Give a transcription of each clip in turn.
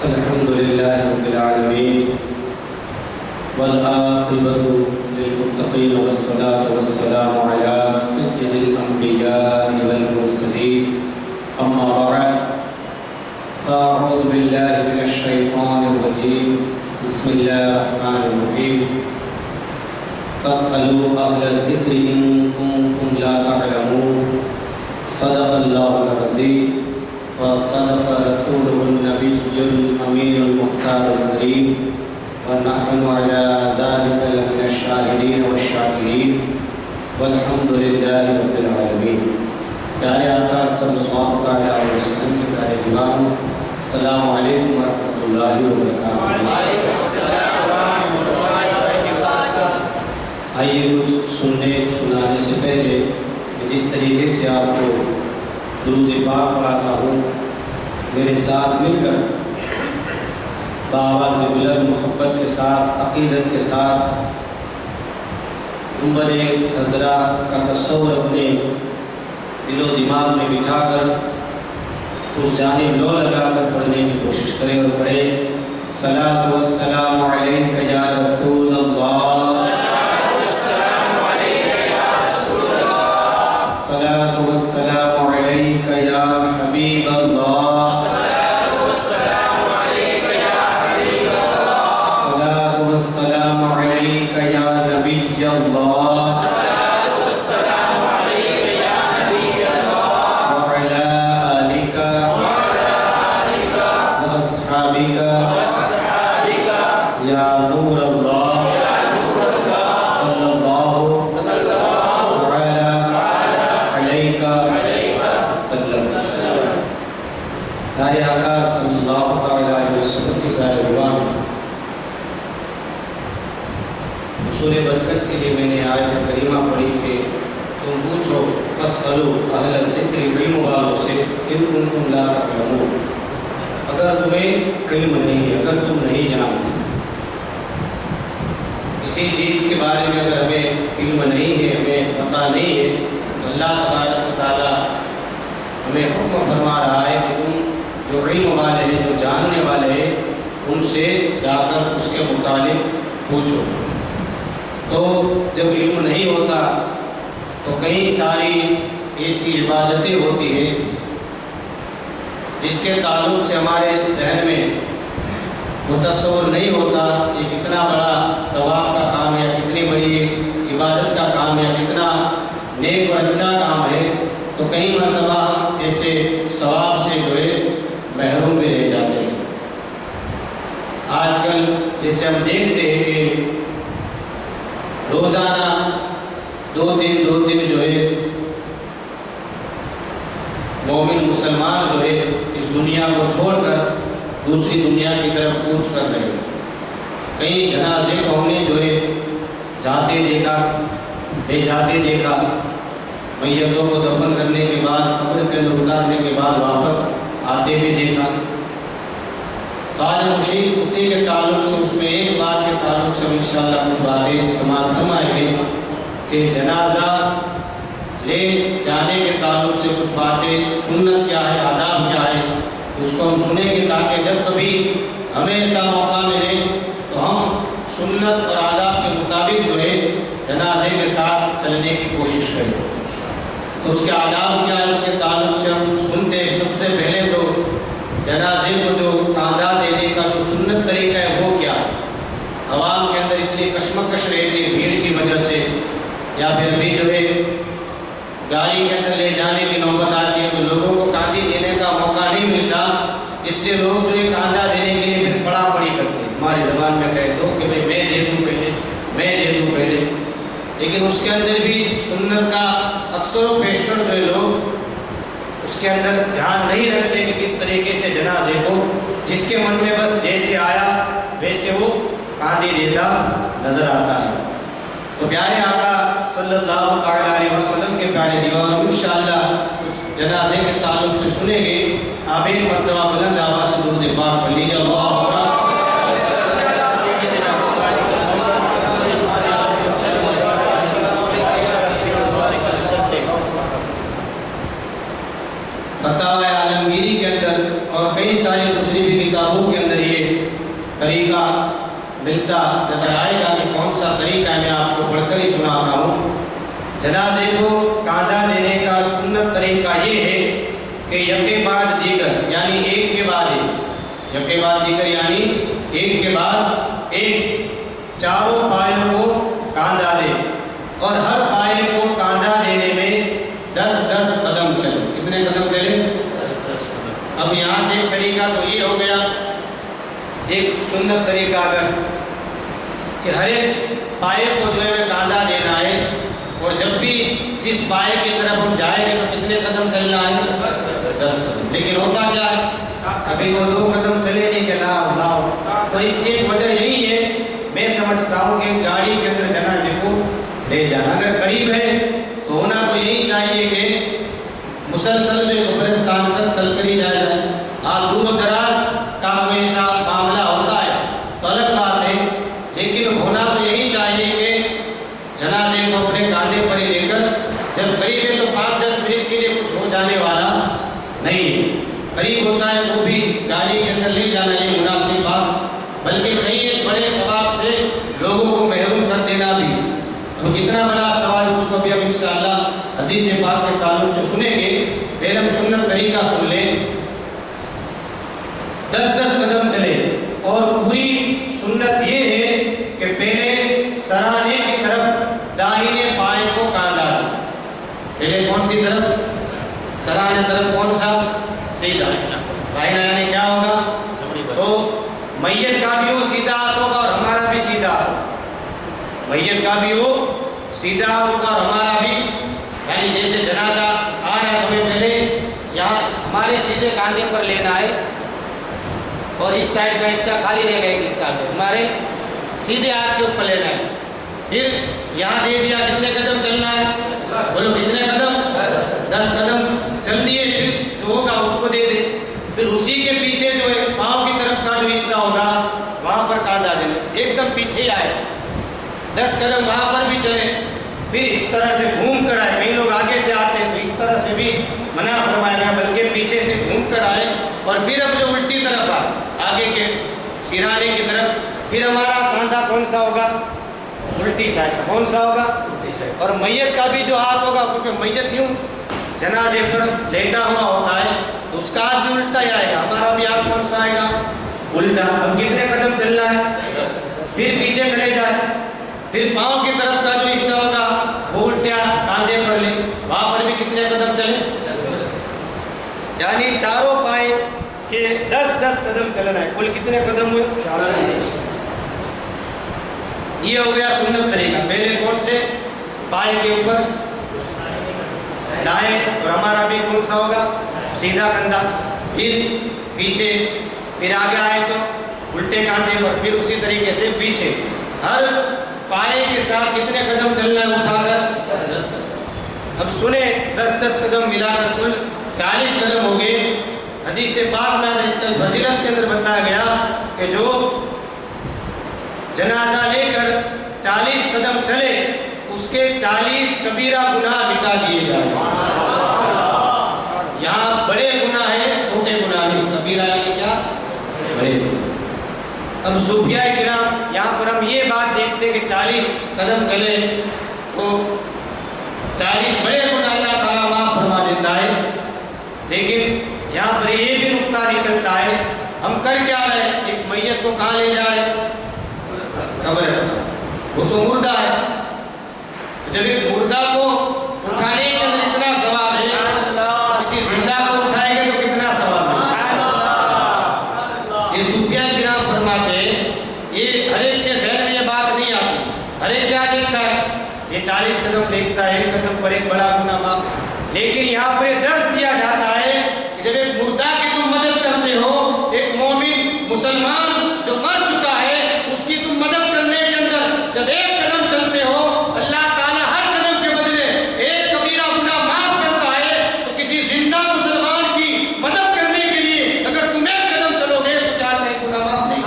الحمد لله رب العالمين والعاقبة للمتقين والصلاة والسلام على سيد الأنبياء والمرسلين أما بعد فأعوذ بالله من الشيطان الرجيم بسم الله الرحمن الرحيم فاسألوا أهل الذكر إن كنتم لا تعلمون صدق الله العظيم وصدق رسوله النبي الأمين المختار الكريم ونحن على ذلك لمن الشاهدين والشاكرين والحمد لله رب العالمين. پیارے آقا صلی اللہ تعالیٰ علیہ وسلم کے پیارے دیوان، السلام علیکم ورحمۃ اللہ وبرکاتہ. آئیے کچھ سنانے سے پہلے جس طریقے سے آپ کو درود پاک پڑھاتا ہوں، میرے ساتھ مل کر بآواز بلند محبت کے ساتھ، عقیدت کے ساتھ گنبد خضرا کا تصور اپنے دل و دماغ میں بٹھا کر اس جانب لو لگا کر پڑھنے کی کوشش کریں اور پڑھیں. صلاۃ والسلام علیک یا رسول اللہ، صلاۃ والسلام علیک یا حبیب اللہ، صلاۃ والسلام علیک یا نبی اللہ، وعلی آلک واصحابک یا نور اللہ صلی اللہ علیہ وسلم. پیارے آقا صلی اللہ علیہ وسلم کی پیارے دیوان، حصول برکت کے لیے میں نے آیت کریمہ پڑھی کہ تم پوچھو فاسألوا اہل الذکر، علم والوں سے، ان کنتم لا تعلمون، اگر تمہیں علم نہیں ہے، اگر تم نہیں جانتے کسی چیز کے بارے میں، اگر ہمیں علم نہیں ہے، ہمیں پتہ نہیں ہے، تو اللہ تبارک و تعالیٰ ہمیں حکم فرما رہا ہے کہ تم جو علم والے ہیں، جو جاننے والے ہیں، ان سے جا کر اس کے متعلق پوچھو. تو جب علم نہیں ہوتا تو کئی ساری ایسی عبادتیں ہوتی ہیں جس کے تعلق سے ہمارے ذہن میں متصور نہیں ہوتا کہ کتنا بڑا ثواب کا کام ہے، کتنی بڑی عبادت کا کام ہے، کتنا نیک اور اچھا کام ہے. تو کئی مرتبہ ہم ایسے ثواب سے جو ہے محروم بھی رہ جاتے ہیں. آج کل جیسے ہم دیکھتے ہیں کہ روزانہ دو دن جو ہے مومن مسلمان جو ہے اس دنیا کو چھوڑ کر دوسری دنیا کی طرف کوچ کر رہے ہیں. کئی جنازے کو ہم نے جو ہے جاتے دیکھا، میتوں کو دفن کرنے کے بعد، قبر کے اندر اتارنے کے بعد واپس آتے بھی دیکھا. آج مشیر اسی کے تعلق سے، اس میں ایک بات کے تعلق سے ہم انشاءاللہ کچھ باتیں سماعت فرمائیں گے کہ جنازہ لے جانے کے تعلق سے کچھ باتیں، سنت کیا ہے، آداب کیا ہے، اس کو ہم سنیں گے تاکہ جب کبھی ہمیں ایسا موقع ملے تو ہم سنت اور آداب کے مطابق جو ہے جنازے کے ساتھ چلنے کی کوشش کریں. تو اس کے آداب کیا ہے، اس کے تعلق سے ہم سنتے ہیں. سب سے پہلے تو جنازے کو جو کاندھا دینے کا جو سنت طریقہ ہے وہ کیا ہے. عوام کے اندر اتنی کشمکش رہتی ہے بھیڑ کی وجہ سے، یا پھر ابھی جو ہے گاڑی کے اندر لے جانے کی نوبت آتی ہے تو لوگوں کو کاندھی دینے کا موقع نہیں ملتا، اس لیے لوگ جو ہے کاندھا دینے کے لیے پھر پڑا پڑی کرتے ہیں. ہماری زبان میں کہہ دو کہ میں دے دوں پہلے، لیکن اس کے اندر بھی سنت کا اکثر و بیشتر جو ہے لوگ اس کے اندر دھیان نہیں رکھتے کہ کس طریقے سے جنازے کو، جس کے من میں بس جیسے آیا ویسے وہ کاندھی دیتا نظر آتا ہے. تو پیارے آقا صلی اللہ علیہ وسلم کے پیارے دیوانوں انشاءاللہ کچھ جنازے کے تعلق سے سنیں گے. آپ ایک مرتبہ بلند آواز سے درود پاک پڑھ لیجیے. اللہ فتاوی عالمگیری کے اندر اور کئی ساری دوسری بھی کتابوں کے اندر طریقہ ملتا نظر آئے گا کہ کون سا طریقہ ہے، میں آپ کو پڑھ کر ہی سناتا ہوں۔ جنازے کو کاندھا دینے کا سنت طریقہ یہ ہے کہ یکے بعد دیگر یعنی ایک کے بعد ایک، یکے بعد دیگر یعنی ایک کے بعد ایک چاروں پایوں کو کاندھا دے اور ہر پائے کو کاندھا دینے میں 10-10 قدم چلے۔ کتنے قدم چلے؟ اب یہاں سے ایک طریقہ تو یہ ہو گیا، ایک سنت طریقہ اگر کہ ہر ایک پائے کو جو ہے کاندھا دینا ہے، اور جب بھی جس پائے کی طرف ہم جائیں گے تو کتنے قدم چلنا ہے؟ 10 قدم۔ لیکن ہوتا کیا ہے، ابھی تو 2 قدم چلے نہیں کہ لاؤ، تو اس کی ایک وجہ یہی ہے، میں سمجھتا ہوں کہ گاڑی کے اندر جنازے کو لے جانا اگر قریب ہے تو ہونا تو یہی چاہیے کہ مسلسل جو قبرستان تک چل کر ہی جایا جائے۔ آپ دور و دراز کا کوئی ایسا معاملہ ہوتا ہے تو الگ بات ہے، لیکن ہونا تو یہی چاہیے کہ جنازے کو اپنے کاندھے پر ہی لے کر، جب قریب ہے تو 5-10 منٹ کے لیے کچھ ہو جانے والا نہیں ہے، قریب ہوتا ہے وہ بھی گاڑی کے اندر لے جانا یہ مناسب بات، بلکہ کہیں ایک بڑے ثواب سے لوگوں کو محروم کر دینا بھی، تو کتنا بڑا سوال اس کو بھی اب انشاءاللہ حدیث پاک کے تعلق سے سنیں گے۔ پہلے ہم سنت طریقہ سن لیں، 10-10 قدم چلے، اور پوری سنت یہ ہے کہ پہلے سرانے کی طرف داہنے پائے کو کاندھا دے۔ پہلے کون سی طرف؟ سرانے طرف، کون سا؟ سیدھا۔ داہنا یعنی کیا ہوگا؟ تو میت کا بھی وہ سیدھا ہاتھ ہوگا اور ہمارا بھی سیدھا ہاتھ ہوگا، میت کا بھی وہ سیدھا ہاتھ ہوگا اور ہمارا بھی، یعنی جیسے جنازہ آ رہا ہے تو ہمیں پہلے یہاں ہمارے سیدھے کاندھے پر لینا ہے، اور اس سائڈ کا حصہ خالی رہے گا، ایک حصہ پہ ہمارے سیدھے ہاتھ کے اوپر لینا ہے، پھر یہاں دے دیا، کتنے قدم چلنا ہے؟ بولو کتنے قدم؟ 10 قدم چل دیے، پھر جو ہوگا اس کو دے دے، پھر اسی کے پیچھے جو ہے پاؤں کی طرف کا جو حصہ ہوگا وہاں پر کاندھا دینا، ایک دم پیچھے آئے، 10 قدم وہاں پر بھی چلے، پھر اس طرح سے گھوم کر آئے، کئی لوگ آگے سے آتے ہیں تو اس طرح سے بھی منع فرمایا گیا، بلکہ پیچھے سے گھوم کر آئے، اور پھر اب جو الٹی طرف آئے آگے کے سرانے کی طرف، پھر ہمارا کاندھا کون سا ہوگا؟ الٹی سائڈ کا، کون سا ہوگا؟ اور میت کا بھی جو ہاتھ ہوگا، کیونکہ میت یوں جنازے پر لیٹا ہوا ہوتا ہے تو اس کا ہاتھ بھی الٹا ہی آئے گا، ہمارا بھی ہاتھ کون سا آئے گا؟ الٹا۔ اب کتنے قدم چلنا ہے؟ پھر پیچھے چلے جائے، پھر پاؤں کی طرف کا جو حصہ ہوگا وہ الٹا کاندھے پر لے، وہاں پر بھی کتنے قدم چلے؟ یعنی چاروں پائے کے 10-10 قدم چلنا ہے، کل کتنے قدم ہوئے؟ 40۔ یہ ہو گیا سنت طریقہ۔ پہلے کون سے پائے کے اوپر؟ دائیں، اور ہمارا بھی کون سا ہوگا؟ سیدھا کندھا، پھر پیچھے، پھر آگے آئے تو الٹے کاندھے پر، پھر اسی طریقے سے پیچھے، ہر پائے کے ساتھ کتنے قدم چلنا ہے اٹھا کر؟ اب سنیں، 10-10 قدم ملا کر کل 40 قدم ہو گئے۔ حدیث پاک میں اس کا فضیلت کے اندر بتایا گیا کہ جو جنازہ لے کر 40 قدم چلے اس کے 40 کبیرہ گناہ مٹا دیے جائیں۔ یہاں بڑے گناہ ہیں، چھوٹے گناہ نہیں، کبیرہ یعنی کیا؟ بڑے۔ اب صوفیاء کرام یہاں پر ہم یہ بات دیکھتے ہیں کہ 40 قدم چلے تو 40 بڑے گناہ اللہ تعالیٰ معاف فرما دیتا ہے، لیکن یہاں پر یہ بھی نقطہ نکلتا ہے، ہم کر کیا رہے؟ ایک میت کو کہاں لے جا رہے؟ قبرستان، وہ تو مردہ ہے، جب ایک مردہ کو اٹھانے کے اندر اتنا ثواب ہے، اسی زندہ کو اٹھائیں گے تو کتنا ثواب ہے؟ یہ صوفیاء کرام فرماتے ہیں، یہ ہر ایک کے ذہن میں یہ بات نہیں آتی، ہر ایک کیا دیکھتا ہے؟ یہ 40 قدم دیکھتا ہے، ایک قدم پر ایک بڑا گناہ معاف، لیکن یہاں پر درس دیا جاتا ہے جب ایک مردہ کی تم مدد کرتے ہو، ایک مومن مسلمان جو مر چکا ہے اس کی تم مدد کرنے کے اندر جب ایک قدم چلتے ہو، اللہ تعالیٰ ہر قدم کے بدلے ایک کبیرہ گناہ معاف کرتا ہے، تو کسی زندہ مسلمان کی مدد کرنے کے لیے اگر تم ایک قدم چلو گے تو کیا اللہ گناہ معاف نہیں؟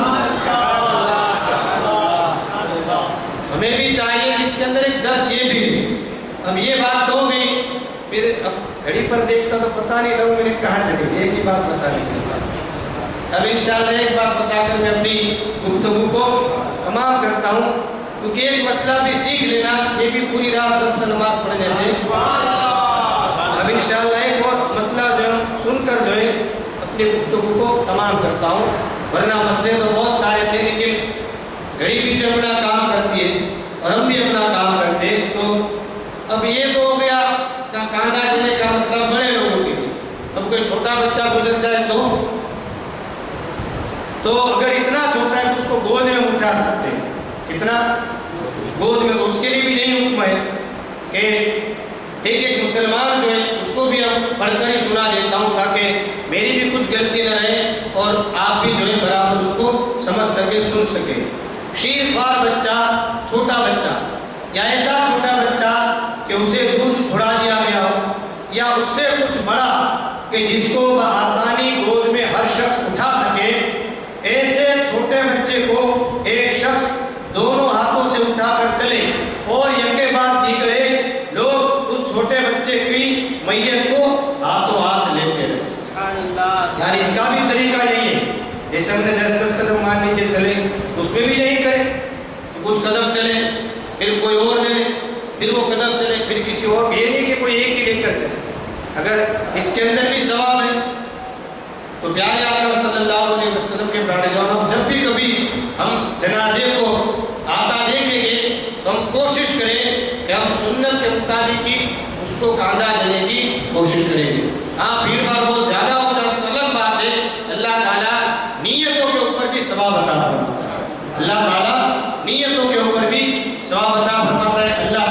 ہمیں بھی چاہیے کہ اس کے اندر ایک درس یہ بھی ہے۔ اب یہ بات تو بھی پھر اب گھڑی پر دیکھتا تو پتہ نہیں 9 منٹ کہاں چلے گی، ایک ہی بات بتا نہیں۔ اب انشاءاللہ ایک بات بتا کر میں اپنی کیونکہ ایک مسئلہ بھی سیکھ لینا یہ بھی پوری رات وقت نماز پڑھنے سے. اب انشاءاللہ ایک اور مسئلہ جو سن کر جو ہے اپنی گفتگو کو تمام کرتا ہوں، ورنہ مسئلے تو بہت سارے تھے، لیکن گھڑی بھی جو اپنا کام کرتی ہے اور ہم بھی اپنا کام کرتے ہیں. تو اب یہ تو ہو گیا کاندھا دینے کا مسئلہ بڑے لوگوں کے لیے. اب کوئی چھوٹا بچہ گزر جائے تو اگر اتنا چھوٹا ہے تو اس کو گود میں اٹھا سکتے ہیں. کتنا گود میں، تو اس کے لیے بھی یہی حکم ہے کہ ایک مسلمان جو ہے اس کو بھی ہم پڑھ کر ہی سنا دیتا ہوں تاکہ میری بھی کچھ غلطی نہ رہے اور آپ بھی جو ہے برابر اس کو سمجھ سکے، سن سکے. شیر خوار بچہ، چھوٹا بچہ یا ایسا چھوٹا بچہ کہ اسے دودھ چھڑا دیا گیا ہو، یا اس سے کچھ بڑا کہ جس کو بآسانی گود میں ہر شخص اٹھا سکے، ایسے چھوٹے بچے کو ایک شخص دونوں ہاتھوں سے اٹھا کر چلے اور یکے بعد دیگرے لوگ اس چھوٹے بچے کی میت کو ہاتھوں ہاتھ لیتے رہے. یعنی اس کا بھی طریقہ یہی ہے. جیسے ہم نے 10 قدم مان نیچے چلے، اس میں بھی یہی کریں. کچھ قدم چلے، پھر کوئی اور لے لے، پھر وہ قدم چلے، پھر کسی اور. یہ نہیں کہ کوئی ایک ہی لے کر چلے. اگر اس کے اندر بھی ثواب ہے تو پیارے آقا صلی اللہ علیہ وسلم کے پیارے جوانوں، جب بھی کبھی ہم جنازے کو آتا دیکھیں گے تو ہم کوشش کریں کہ ہم سنت کے مطابق ہی اس کو کاندھا دینے کی کوشش کریں گے. ہاں بھیڑ بھاڑ بہت زیادہ ہو جائے تو الگ بات ہے. اللہ تعالیٰ نیتوں کے اوپر بھی ثواب عطا فرماتا ہے. اللہ تعالیٰ نیتوں کے اوپر بھی ثواب عطا فرماتا ہے. اللہ